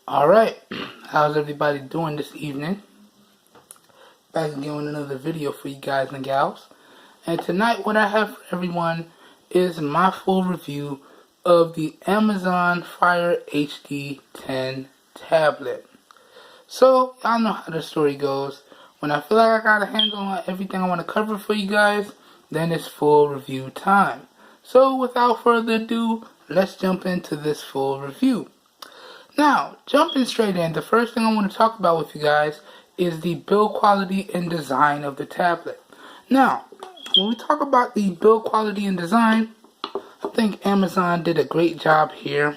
Alright, how's everybody doing this evening? Back again with another video for you guys and gals. And tonight what I have for everyone is my full review of the Amazon Fire HD 10 tablet. So, y'all know how the story goes. When I feel like I got a handle on everything I want to cover for you guys, then it's full review time. So, without further ado, let's jump into this full review. Now, jumping straight in, the first thing I want to talk about with you guys is the build quality and design of the tablet. Now, when we talk about the build quality and design, I think Amazon did a great job here.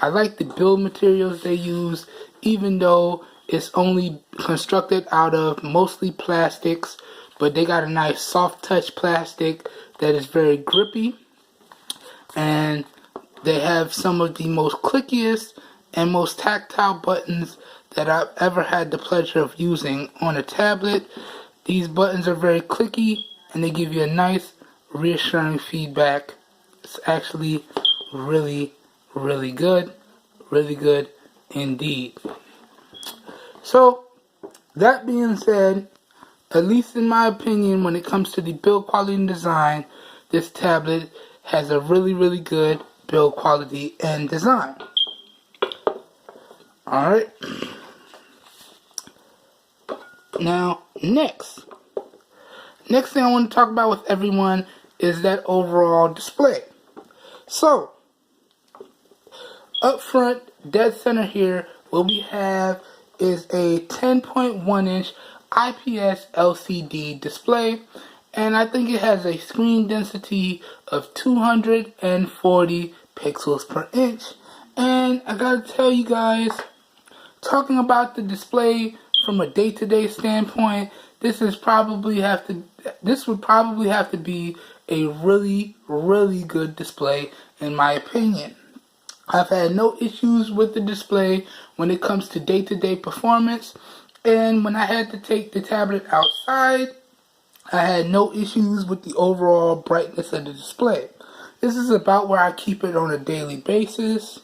I like the build materials they use, even though it's only constructed out of mostly plastics, but they got a nice soft touch plastic that is very grippy, and they have some of the most clickiest and most tactile buttons that I've ever had the pleasure of using on a tablet. These buttons are very clicky and they give you a nice reassuring feedback. It's actually really good indeed. So that being said, at least in my opinion, when it comes to the build quality and design, this tablet has a really good build quality and design. Alright. Now, next thing I want to talk about with everyone is that overall display. So, up front, dead center here, what we have is a 10.1 inch IPS LCD display, and I think it has a screen density of 240 pixels per inch. And I gotta tell you guys, talking about the display from a day-to-day standpoint, this would probably have to be a really good display in my opinion. I've had no issues with the display when it comes to day-to-day performance, and when I had to take the tablet outside, I had no issues with the overall brightness of the display. This is about where I keep it on a daily basis,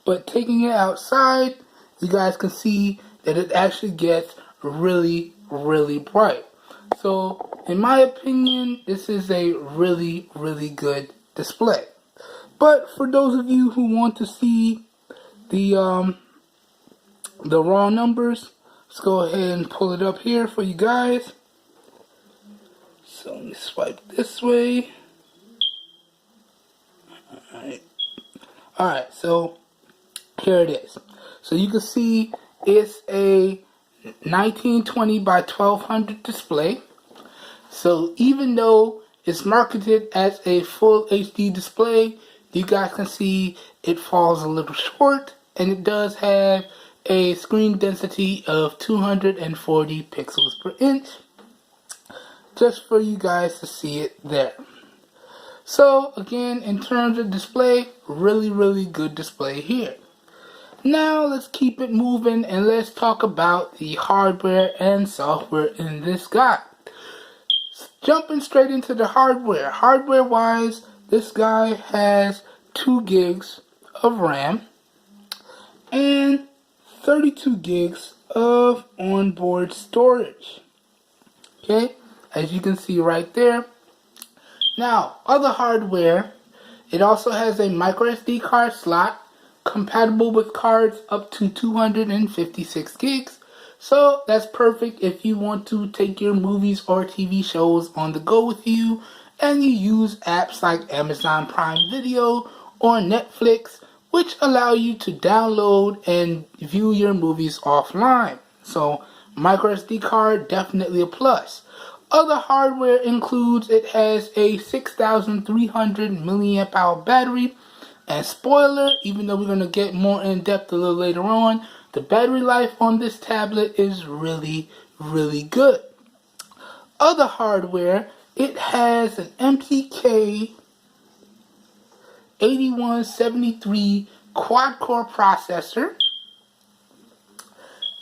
but taking it outside, you guys can see that it actually gets really bright. So, in my opinion, this is a really good display. But for those of you who want to see the raw numbers, let's go ahead and pull it up here for you guys. So let me swipe this way. Alright, so here it is. So you can see it's a 1920 by 1200 display. So even though it's marketed as a full HD display, you guys can see it falls a little short, and it does have a screen density of 240 pixels per inch. Just for you guys to see it there. So again, in terms of display, really good display here. Now let's keep it moving and let's talk about the hardware and software in this guy. Jumping straight into the hardware. Hardware wise, this guy has 2 gigs of RAM and 32 gigs of onboard storage. Okay, as you can see right there. Now, other hardware, it also has a microSD card slot compatible with cards up to 256 gigs. So that's perfect if you want to take your movies or TV shows on the go with you and you use apps like Amazon Prime Video or Netflix, which allow you to download and view your movies offline. So microSD card, definitely a plus. Other hardware includes, it has a 6,300 milliamp hour battery, and spoiler, even though we're going to get more in depth a little later on, the battery life on this tablet is really good. Other hardware, it has an MTK 8173 quad-core processor,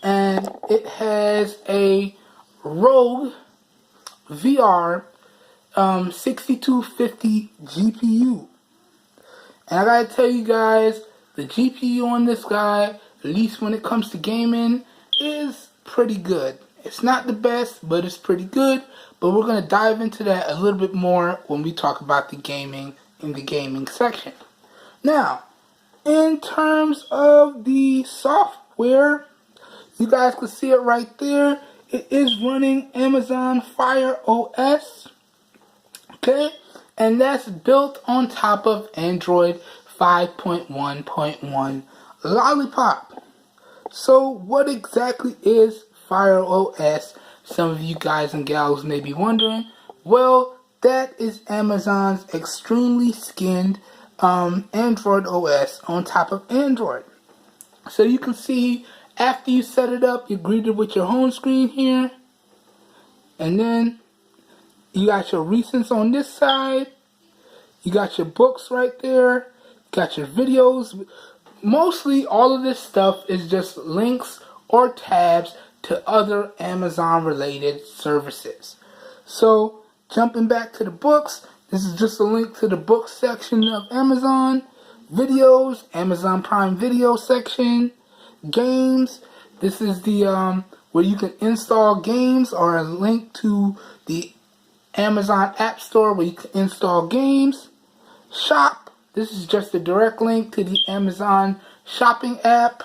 and it has a Rogue VR 6250 GPU. And I gotta tell you guys, the GPU on this guy at least when it comes to gaming, is pretty good. It's not the best, but it's pretty good. But we're going to dive into that a little bit more when we talk about the gaming in the gaming section. Now, in terms of the software, you guys can see it right there. It is running Amazon Fire OS. Okay, and that's built on top of Android 5.1.1 Lollipop. So what exactly is Fire OS? Some of you guys and gals may be wondering. Well, that is Amazon's extremely skinned Android OS on top of Android. So you can see after you set it up, you're greeted with your home screen here. And then you got your recents on this side. You got your books right there. You got your videos. Mostly all of this stuff is just links or tabs to other Amazon related services. So jumping back to the books, this is just a link to the books section of Amazon. Videos, Amazon Prime Video section. Games, this is the where you can install games, or a link to the Amazon App Store where you can install games. Shop, this is just a direct link to the Amazon shopping app.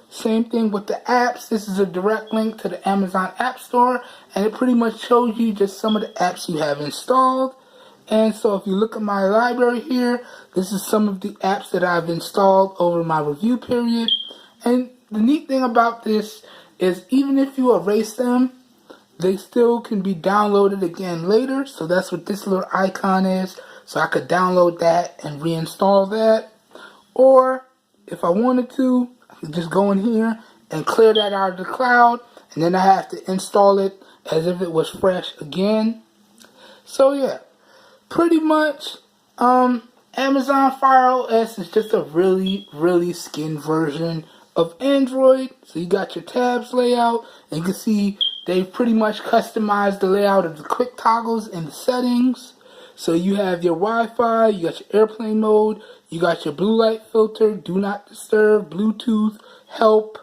Same thing with the apps. This is a direct link to the Amazon App Store, and it pretty much shows you just some of the apps you have installed. And so if you look at my library here, this is some of the apps that I've installed over my review period. And the neat thing about this is even if you erase them, they still can be downloaded again later. So that's what this little icon is. So I could download that and reinstall that. Or if I wanted to, I could just go in here and clear that out of the cloud. And then I have to install it as if it was fresh again. So yeah, pretty much Amazon Fire OS is just a really skinned version of Android. So you got your tabs layout, and you can see they've pretty much customized the layout of the quick toggles in the settings. So you have your Wi-Fi, you got your airplane mode, you got your blue light filter, do not disturb, Bluetooth, help,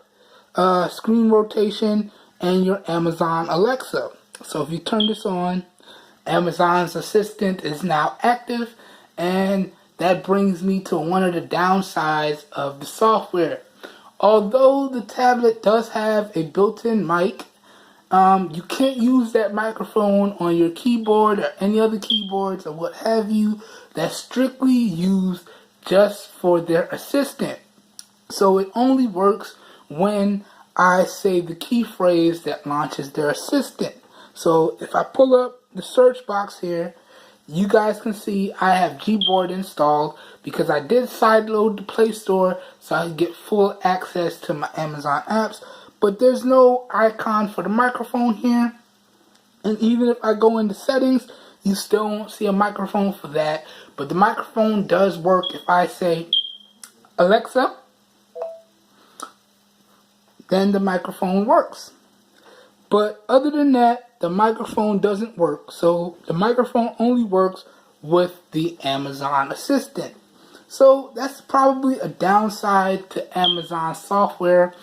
screen rotation, and your Amazon Alexa. So if you turn this on, Amazon's Assistant is now active, and that brings me to one of the downsides of the software. Although the tablet does have a built-in mic, you can't use that microphone on your keyboard or any other keyboards or what have you. That's strictly used just for their assistant. So it only works when I say the key phrase that launches their assistant. So if I pull up the search box here, you guys can see I have Gboard installed because I did sideload the Play Store so I could get full access to my Amazon apps. But there's no icon for the microphone here. And even if I go into settings, you still won't see a microphone for that. But the microphone does work if I say, Alexa, then the microphone works. But other than that, the microphone doesn't work. So the microphone only works with the Amazon Assistant. So that's probably a downside to Amazon software.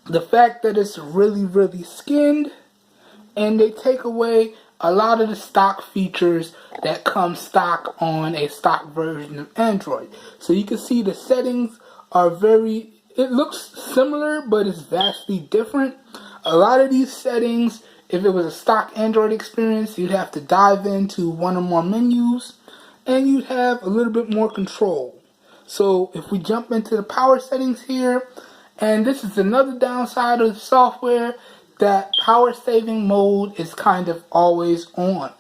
The fact that it's really skinned, and they take away a lot of the stock features that come stock on a stock version of Android. So you can see the settings are it looks similar, but it's vastly different. A lot of these settings, if it was a stock Android experience, you'd have to dive into one or more menus, and you'd have a little bit more control. So if we jump into the power settings here, and this is another downside of the software, that power saving mode is kind of always on.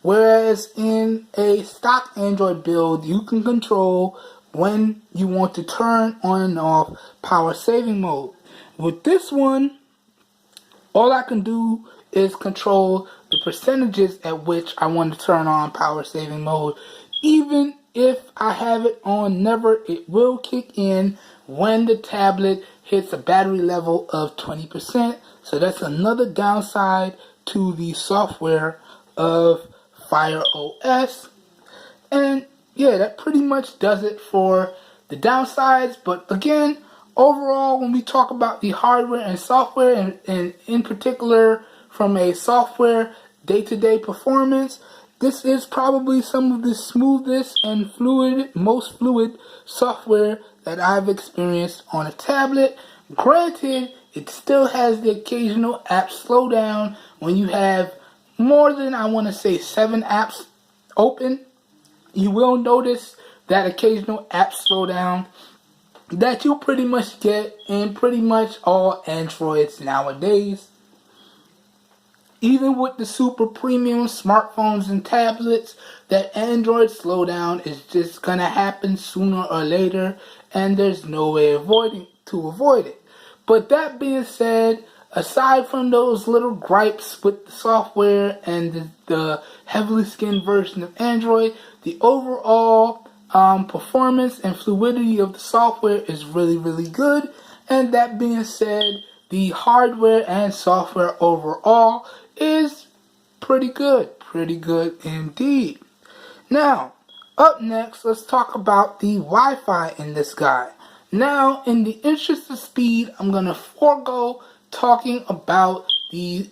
Whereas in a stock Android build, you can control when you want to turn on and off power saving mode. With this one, all I can do is control the percentages at which I want to turn on power saving mode. Even if I have it on never, it will kick in when the tablet hits a battery level of 20%. So that's another downside to the software of Fire OS. And yeah, that pretty much does it for the downsides. But again, overall, when we talk about the hardware and software, and in particular from a software day-to-day performance, this is probably some of the smoothest and most fluid software that I've experienced on a tablet. Granted, it still has the occasional app slowdown when you have more than, I want to say, 7 apps open. You will notice that occasional app slowdown that you pretty much get in pretty much all Androids nowadays. Even with the super premium smartphones and tablets, that Android slowdown is just gonna happen sooner or later, and there's no way to avoid it. But that being said, aside from those little gripes with the software and the heavily skinned version of Android, the overall performance and fluidity of the software is really, really good. And that being said, the hardware and software overall is pretty good indeed. Now, up next, let's talk about the Wi-Fi in this guy. Now, in the interest of speed, I'm gonna forego talking about the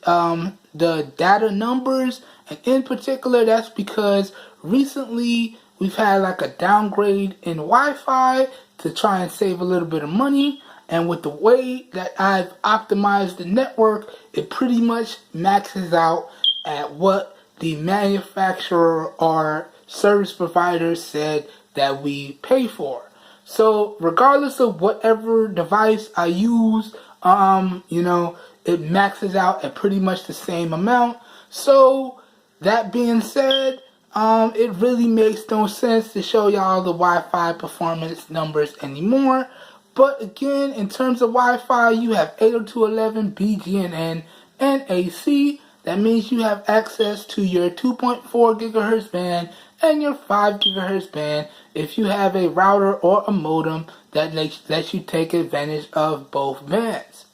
data numbers, and in particular, that's because recently we've had like a downgrade in Wi-Fi to try and save a little bit of money. And with the way that I've optimized the network, it pretty much maxes out at what the manufacturer or service provider said that we pay for. So regardless of whatever device I use, it maxes out at pretty much the same amount. So that being said, it really makes no sense to show y'all the Wi-Fi performance numbers anymore. But again, in terms of Wi-Fi, you have 802.11 BGNN and AC. That means you have access to your 2.4 gigahertz band and your 5 gigahertz band if you have a router or a modem that lets you take advantage of both bands.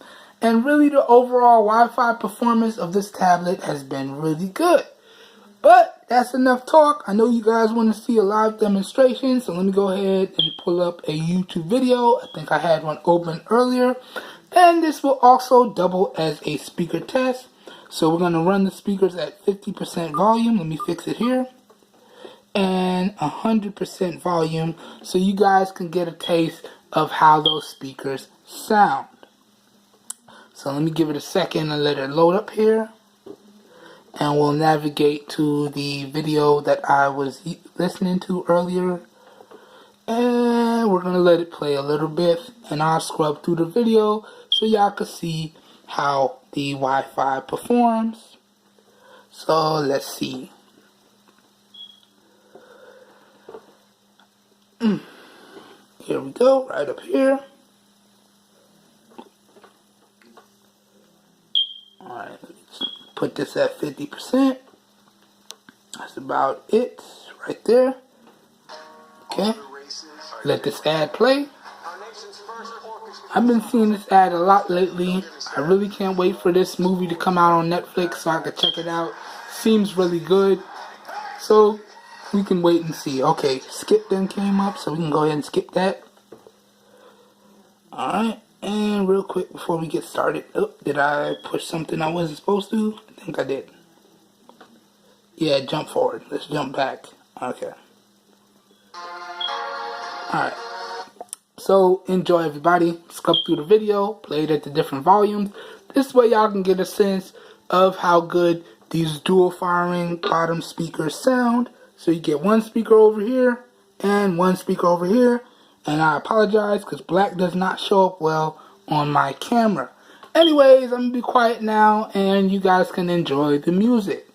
And really, the overall Wi-Fi performance of this tablet has been really good. But that's enough talk. I know you guys want to see a live demonstration, so let me go ahead and pull up a YouTube video. I think I had one open earlier. And this will also double as a speaker test. So we're going to run the speakers at 50% volume. Let me fix it here. And 100% volume, so you guys can get a taste of how those speakers sound. So let me give it a second and let it load up here. And we'll navigate to the video that I was listening to earlier. And we're going to let it play a little bit. And I'll scrub through the video so y'all can see how the Wi-Fi performs. So let's see. Here we go, right up here. Alright, let's put this at 50%. That's about it, right there. Okay, let this ad play. I've been seeing this ad a lot lately. I really can't wait for this movie to come out on Netflix so I can check it out. Seems really good. So we can wait and see. Okay, skip then came up, so we can go ahead and skip that. Alright, and real quick before we get started. Oh, did I push something I wasn't supposed to? I think I did. Yeah, jump forward. Let's jump back. Okay. Alright. So, enjoy everybody. Scrub through the video. Play it at the different volumes. This way y'all can get a sense of how good these dual firing bottom speakers sound. So you get one speaker over here and one speaker over here. And I apologize because black does not show up well on my camera. Anyways, I'm going to be quiet now and you guys can enjoy the music.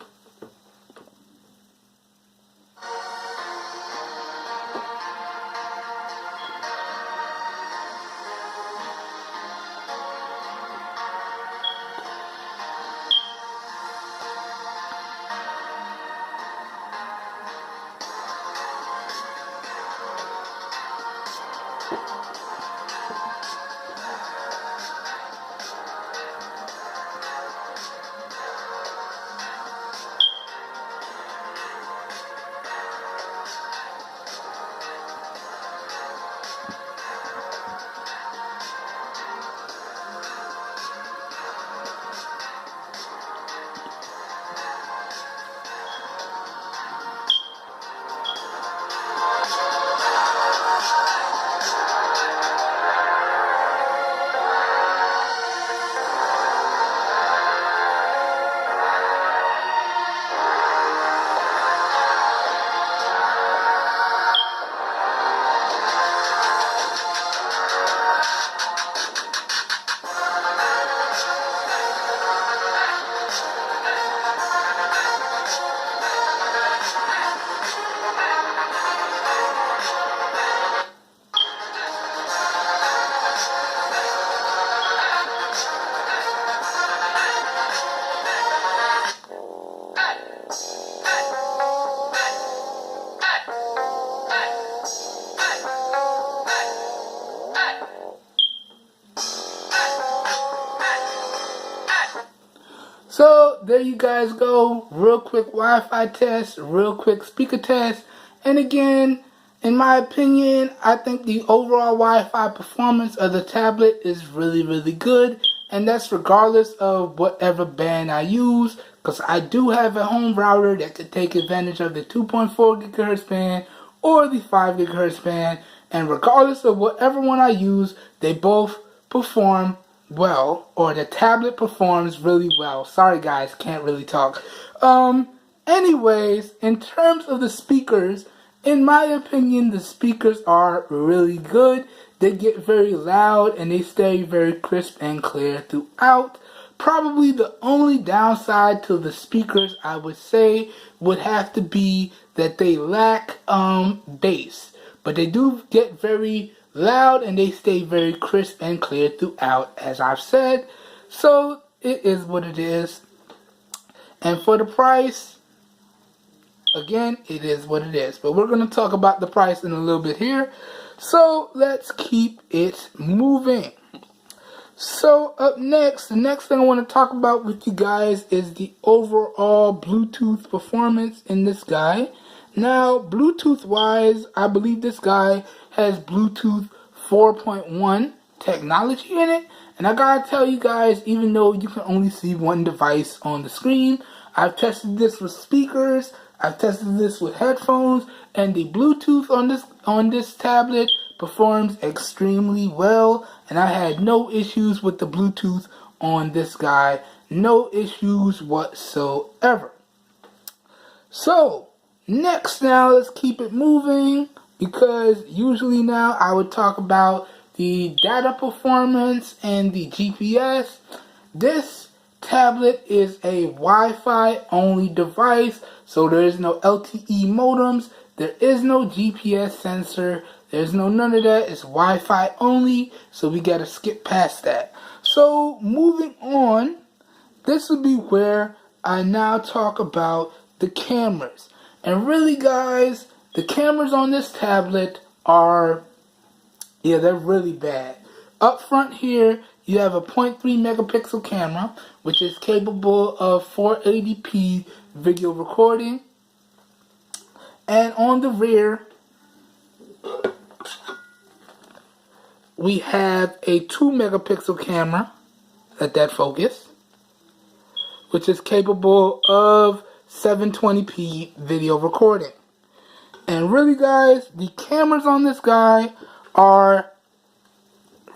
there you guys go. Real quick Wi-Fi test, real quick speaker test. And again, in my opinion, I think the overall Wi-Fi performance of the tablet is really, really good. And that's regardless of whatever band I use, because I do have a home router that could take advantage of the 2.4 gigahertz band or the 5 gigahertz band. And regardless of whatever one I use, they both perform well, or the tablet performs really well. Sorry guys, can't really talk. Anyways, in terms of the speakers, in my opinion, the speakers are really good. They get very loud and they stay very crisp and clear throughout. Probably the only downside to the speakers, I would say, would have to be that they lack bass. But they do get very loud and they stay very crisp and clear throughout, as I've said. So it is what it is. And for the price, again, it is what it is. But we're going to talk about the price in a little bit here. So let's keep it moving. So up next, the next thing I want to talk about with you guys is the overall Bluetooth performance in this guy. Now, Bluetooth wise, I believe this guy has Bluetooth 4.1 technology in it. And I gotta tell you guys, even though you can only see one device on the screen, I've tested this with speakers, I've tested this with headphones, and the Bluetooth on this tablet performs extremely well. And I had no issues with the Bluetooth on this guy. No issues whatsoever. So, next now, let's keep it moving, because usually now I would talk about the data performance and the GPS. This tablet is a Wi-Fi only device, so there is no LTE modems, there is no GPS sensor, there's no none of that. It's Wi-Fi only, so we gotta skip past that. So moving on, this will be where I now talk about the cameras. And really guys, the cameras on this tablet are, they're really bad. Up front here, you have a 0.3 megapixel camera, which is capable of 480p video recording. And on the rear, we have a 2 megapixel camera, let that focus, which is capable of 720p video recording. And really guys, the cameras on this guy are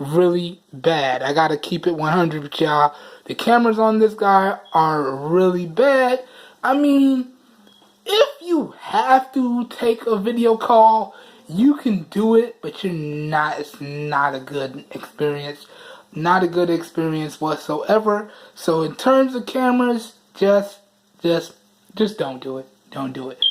really bad. I gotta keep it 100 with y'all. The cameras on this guy are really bad. I mean, if you have to take a video call, you can do it, but it's not a good experience. Not a good experience whatsoever. So in terms of cameras, just don't do it. Don't do it.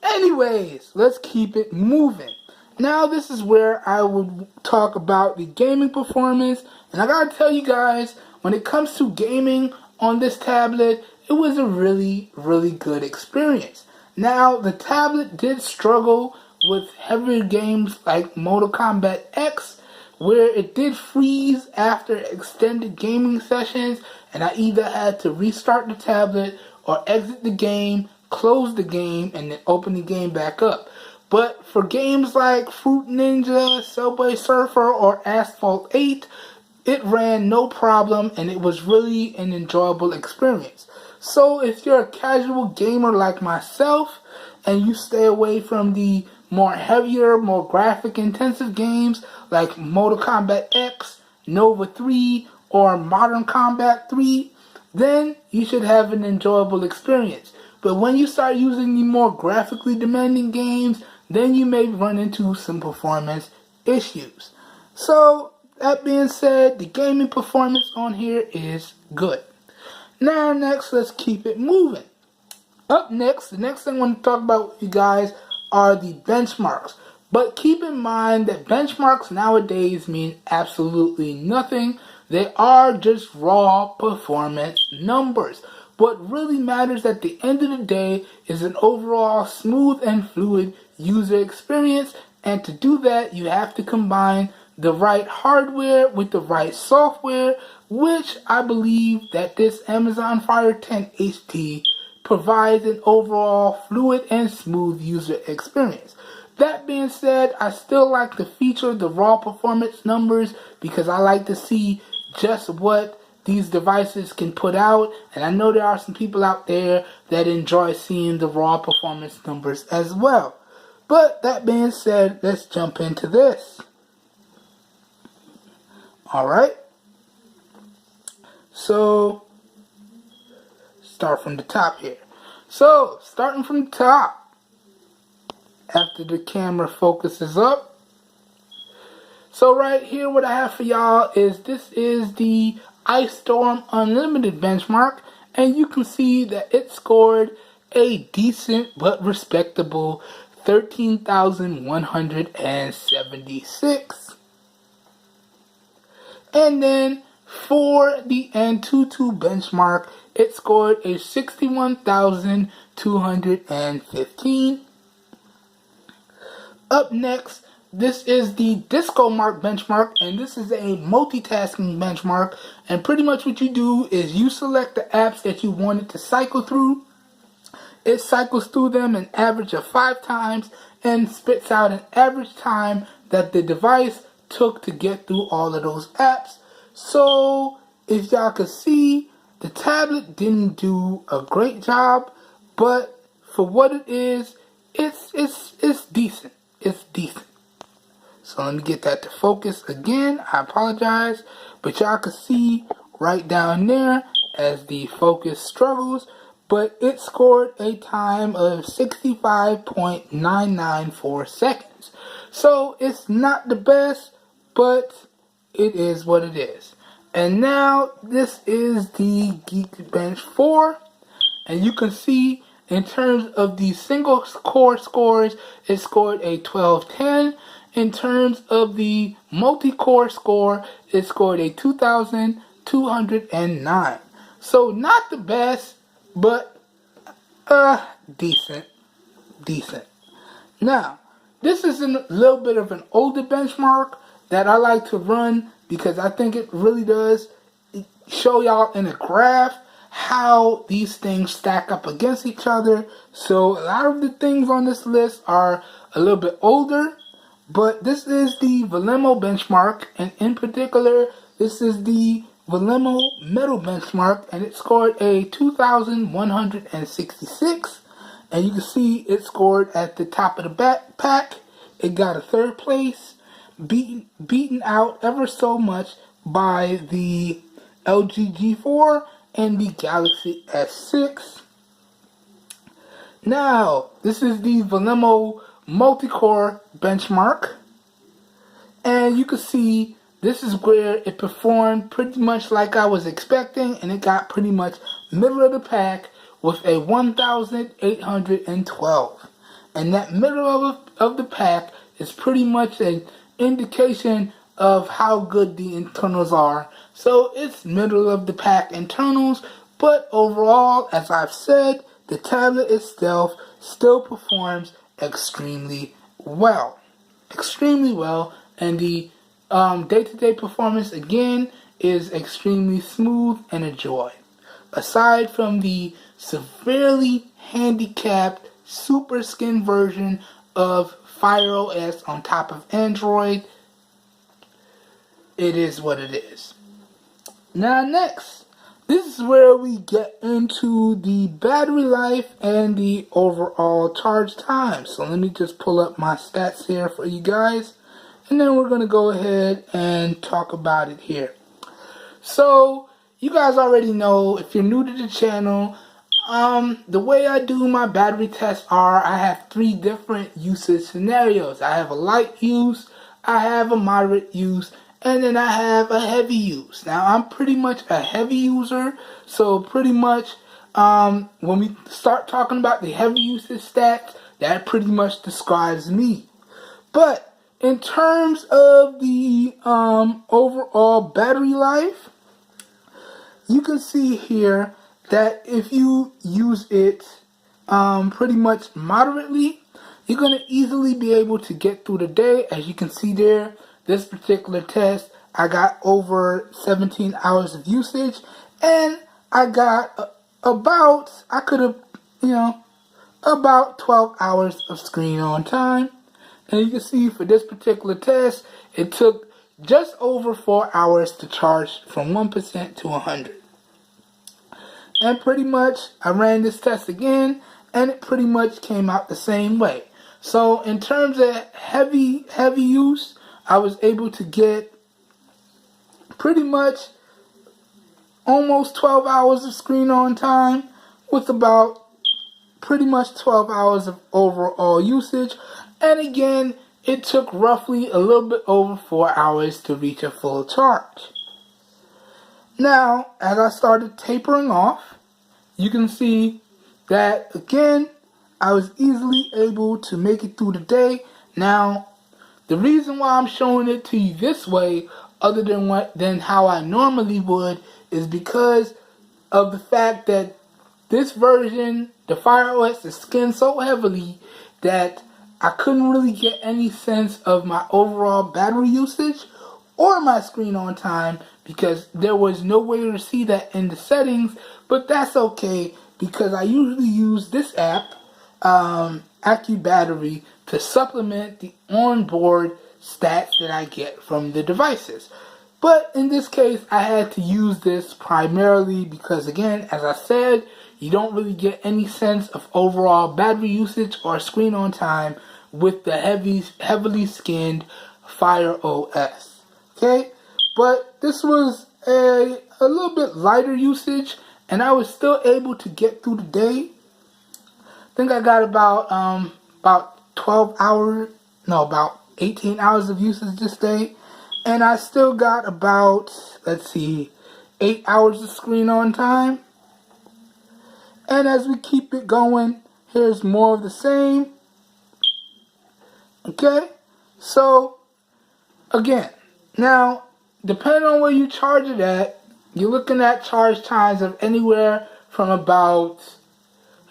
Anyways, let's keep it moving. Now this is where I would talk about the gaming performance. And I gotta tell you guys, when it comes to gaming on this tablet, it was a really, really good experience. Now, the tablet did struggle with heavier games like Mortal Kombat X, where it did freeze after extended gaming sessions, and I either had to restart the tablet or exit the game, close the game, and then open the game back up. But for games like Fruit Ninja, Subway Surfer, or Asphalt 8, it ran no problem, and it was really an enjoyable experience. So if you're a casual gamer like myself, and you stay away from the more heavier, more graphic intensive games like Mortal Kombat X, Nova 3, or Modern Combat 3, then you should have an enjoyable experience. But when you start using the more graphically demanding games, then you may run into some performance issues. So, that being said, the gaming performance on here is good. Now next, let's keep it moving. Up next, the next thing I want to talk about with you guys are the benchmarks. But keep in mind that benchmarks nowadays mean absolutely nothing. They are just raw performance numbers. What really matters at the end of the day is an overall smooth and fluid user experience. And to do that, you have to combine the right hardware with the right software, which I believe that this Amazon Fire 10 HD provides an overall fluid and smooth user experience. That being said, I still like to feature the raw performance numbers because I like to see just what these devices can put out, and I know there are some people out there that enjoy seeing the raw performance numbers as well. But that being said, let's jump into this. Alright, so start from the top here. So starting from the top, after the camera focuses up, so right here what I have for y'all is this is the Ice Storm Unlimited benchmark, and you can see that it scored a decent but respectable 13,176. And then for the Antutu benchmark, it scored a 61,215. Up next, this is the Disco Mark benchmark, and this is a multitasking benchmark. And pretty much what you do is you select the apps that you want it to cycle through. It cycles through them an average of 5 times and spits out an average time that the device took to get through all of those apps. So if y'all could see, the tablet didn't do a great job, but for what it is, it's decent. It's decent. So let me get that to focus again. I apologize, but y'all can see right down there as the focus struggles, but it scored a time of 65.994 seconds. So it's not the best, but it is what it is. And now this is the Geekbench 4, and you can see in terms of the single core scores, it scored a 1210. In terms of the multi-core score, it scored a 2,209. So not the best, but decent. Now, this is a little bit of an older benchmark that I like to run because I think it really does show y'all in a graph how these things stack up against each other. So a lot of the things on this list are a little bit older, but this is the Velemo benchmark, and in particular, this is the Velemo Metal benchmark, and it scored a 2,166, and you can see it scored at the top of the backpack. It got a 3rd place, beaten out ever so much by the LG G4 and the Galaxy S6. Now, this is the Velemo multi-core benchmark, and you can see this is where it performed pretty much like I was expecting, and it got pretty much middle of the pack with a 1,812. And that middle of the pack is pretty much an indication of how good the internals are. So it's middle of the pack internals, but overall, as I've said, the tablet itself still performs extremely well, and the day-to-day performance again is extremely smooth and a joy. Aside from the severely handicapped super skin version of Fire OS on top of Android, it is what it is. Now next, this is where we get into the battery life and the overall charge time. So let me just pull up my stats here for you guys, and then we're going to go ahead and talk about it here. So you guys already know, if you're new to the channel, the way I do my battery tests are, I have 3 different usage scenarios. I have a light use, I have a moderate use, and then I have a heavy use. Now, I'm pretty much a heavy user, so pretty much when we start talking about the heavy usage stats, that pretty much describes me. But in terms of the overall battery life, you can see here that if you use it pretty much moderately, you're going to easily be able to get through the day. As you can see there, this particular test, I got over 17 hours of usage, and I got I could have, about 12 hours of screen on time. And you can see for this particular test, it took just over 4 hours to charge from 1% to 100. And pretty much, I ran this test again, and it pretty much came out the same way. So in terms of heavy use, I was able to get pretty much almost 12 hours of screen on time with about pretty much 12 hours of overall usage. And again, it took roughly a little bit over 4 hours to reach a full charge. Now, as I started tapering off, you can see that again, I was easily able to make it through the day. Now, the reason why I'm showing it to you this way, other than how I normally would, is because of the fact that this version, the Fire OS, is skinned so heavily that I couldn't really get any sense of my overall battery usage or my screen on time because there was no way to see that in the settings. But that's okay because I usually use this app, AccuBattery, to supplement the onboard stats that I get from the devices. But in this case, I had to use this primarily because, again, as I said, you don't really get any sense of overall battery usage or screen on time with the heavily skinned Fire OS. Okay, but this was a little bit lighter usage, and I was still able to get through the day. I think I got about 18 hours of usage this day, and I still got about 8 hours of screen on time. And as we keep it going, here's more of the same. Okay, so again, now depending on where you charge it at, you're looking at charge times of anywhere from about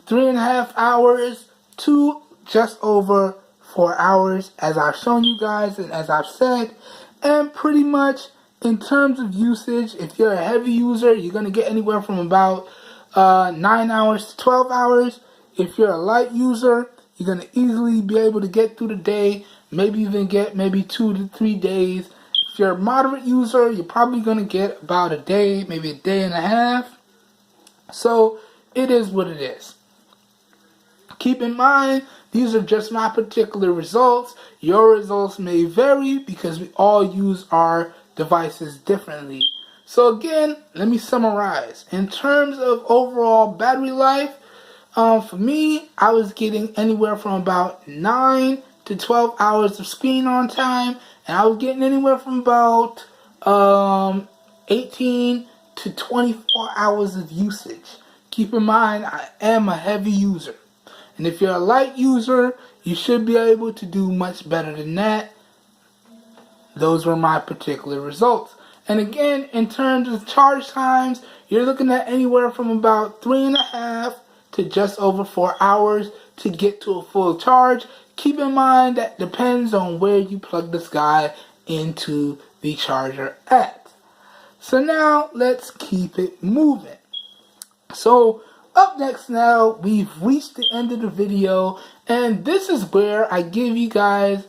3.5 hours to just over 4 hours, as I've shown you guys and as I've said. And pretty much in terms of usage, if you're a heavy user, you're going to get anywhere from about 9 hours to 12 hours. If you're a light user, you're going to easily be able to get through the day, maybe even get 2 to 3 days. If you're a moderate user, you're probably going to get about a day, maybe a day and a half. So it is what it is. Keep in mind, these are just my particular results. Your results may vary because we all use our devices differently. So again, let me summarize. In terms of overall battery life, for me, I was getting anywhere from about 9 to 12 hours of screen on time, and I was getting anywhere from about 18 to 24 hours of usage. Keep in mind, I am a heavy user. And if you're a light user, you should be able to do much better than that. Those were my particular results. And again, in terms of charge times, you're looking at anywhere from about 3.5 to just over 4 hours to get to a full charge. Keep in mind that depends on where you plug this guy into the charger at. So now let's keep it moving. So up next now, we've reached the end of the video, and this is where I give you guys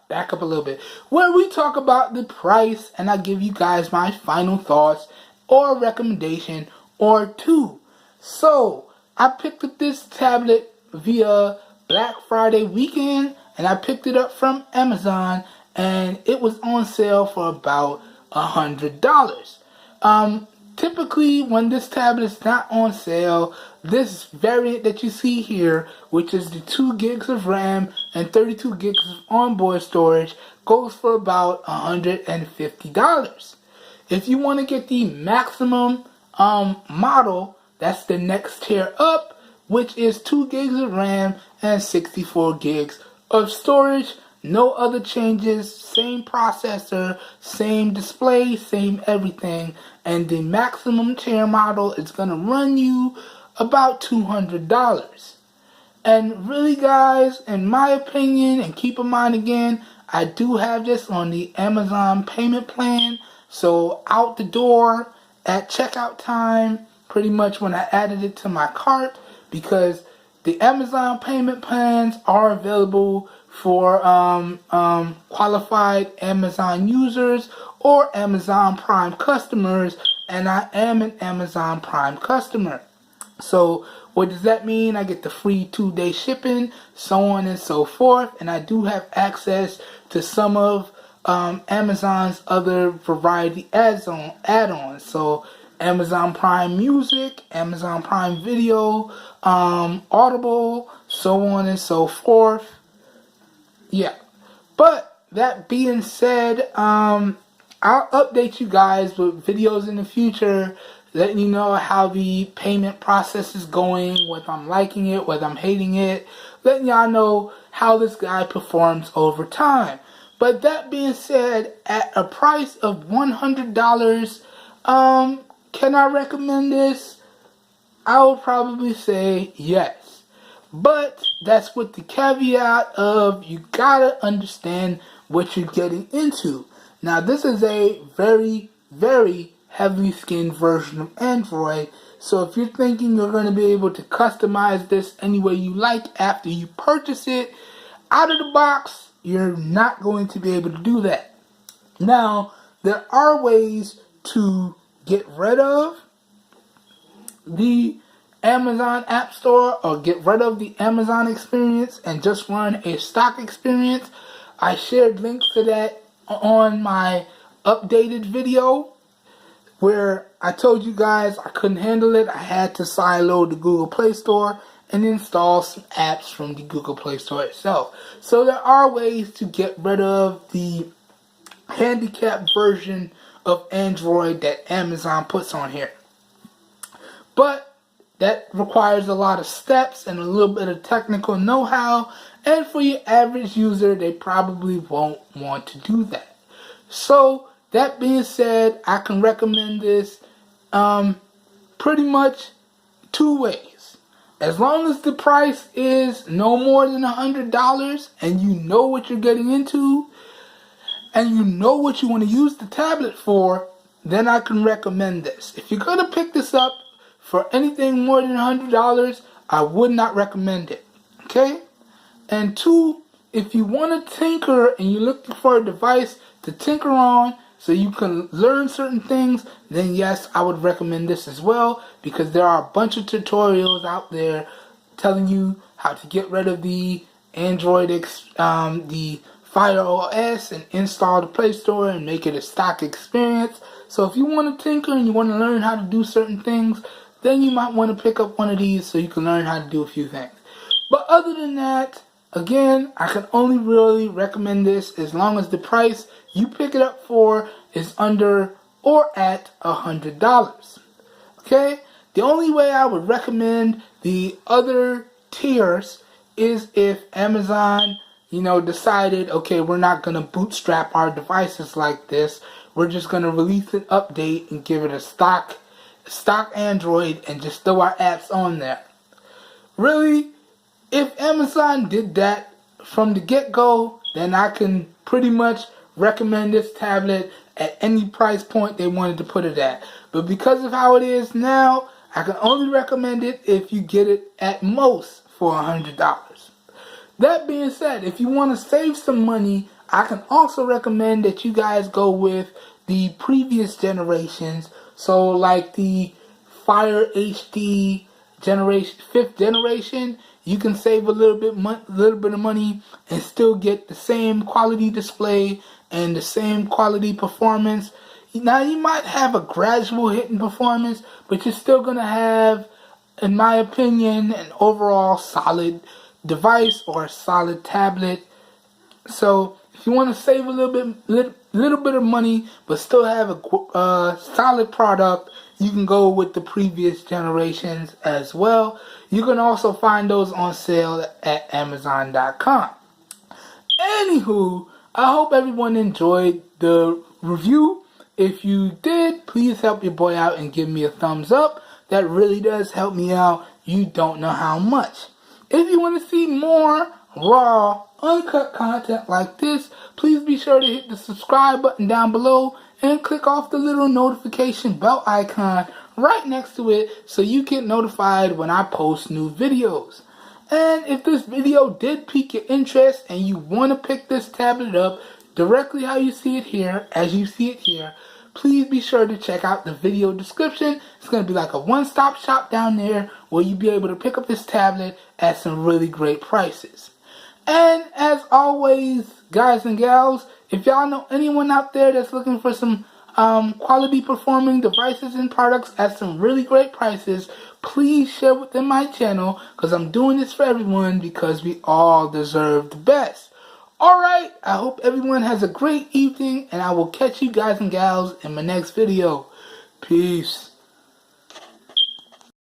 back up a little bit, where we talk about the price and I give you guys my final thoughts or recommendation or two. So I picked up this tablet via Black Friday weekend, and I picked it up from Amazon, and it was on sale for about $100. Typically, when this tablet is not on sale, this variant that you see here, which is the 2 gigs of RAM and 32 gigs of onboard storage, goes for about $150. If you want to get the maximum model, that's the next tier up, which is 2 gigs of RAM and 64 gigs of storage. No other changes, same processor, same display, same everything. And the maximum tier model is going to run you about $200. And really guys, in my opinion, and keep in mind again, I do have this on the Amazon payment plan. So out the door at checkout time, pretty much when I added it to my cart, because the Amazon payment plans are available for qualified Amazon users or Amazon Prime customers, and I am an Amazon Prime customer. So what does that mean? I get the free 2-day shipping, so on and so forth, and I do have access to some of Amazon's other variety add-ons. So Amazon Prime Music, Amazon Prime Video, Audible, so on and so forth. Yeah. But that being said, I'll update you guys with videos in the future, letting you know how the payment process is going, whether I'm liking it, whether I'm hating it, letting y'all know how this guy performs over time. But that being said, at a price of $100, can I recommend this? I would probably say yes. But that's with the caveat of you gotta understand what you're getting into. Now, this is a very, very heavily skinned version of Android. So if you're thinking you're going to be able to customize this any way you like after you purchase it, out of the box, you're not going to be able to do that. Now, there are ways to get rid of the Amazon App Store or get rid of the Amazon experience and just run a stock experience. I shared links to that on my updated video where I told you guys I couldn't handle it. I had to sideload the Google Play Store and install some apps from the Google Play Store itself. So there are ways to get rid of the handicapped version of Android that Amazon puts on here. But that requires a lot of steps and a little bit of technical know-how, and for your average user, they probably won't want to do that. So that being said, I can recommend this pretty much two ways. As long as the price is no more than $100 and you know what you're getting into and you know what you want to use the tablet for, then I can recommend this. If you're going to pick this up for anything more than $100, I would not recommend it. Okay? And two, if you want to tinker and you're looking for a device to tinker on so you can learn certain things, then yes, I would recommend this as well, because there are a bunch of tutorials out there telling you how to get rid of the Android, the Fire OS, and install the Play Store and make it a stock experience. So if you want to tinker and you want to learn how to do certain things, then you might want to pick up one of these so you can learn how to do a few things. But other than that, again, I can only really recommend this as long as the price you pick it up for is under or at $100. Okay? The only way I would recommend the other tiers is if Amazon, decided, okay, we're not going to bootstrap our devices like this. We're just going to release an update and give it a stock Android and just throw our apps on there. Really, if Amazon did that from the get-go, then I can pretty much recommend this tablet at any price point they wanted to put it at. But because of how it is now, I can only recommend it if you get it at most for $100. That being said, if you want to save some money, I can also recommend that you guys go with the previous generations. So like the Fire HD generation, 5th generation, you can save a little bit of money and still get the same quality display and the same quality performance. Now you might have a gradual hit in performance, but you're still going to have, in my opinion, an overall solid device or a solid tablet. So if you want to save a little bit of money but still have a solid product, you can go with the previous generations as well. You can also find those on sale at Amazon.com. Anywho, I hope everyone enjoyed the review. If you did, please help your boy out and give me a thumbs up. That really does help me out. You don't know how much. If you want to see more raw, uncut content like this, please be sure to hit the subscribe button down below and click off the little notification bell icon right next to it so you get notified when I post new videos. And if this video did pique your interest and you want to pick this tablet up directly how you see it here, as you see it here, please be sure to check out the video description. It's going to be like a one-stop shop down there where you'll be able to pick up this tablet at some really great prices. And as always, guys and gals, if y'all know anyone out there that's looking for some quality performing devices and products at some really great prices, please share with them my channel, because I'm doing this for everyone because we all deserve the best. Alright, I hope everyone has a great evening, and I will catch you guys and gals in my next video. Peace.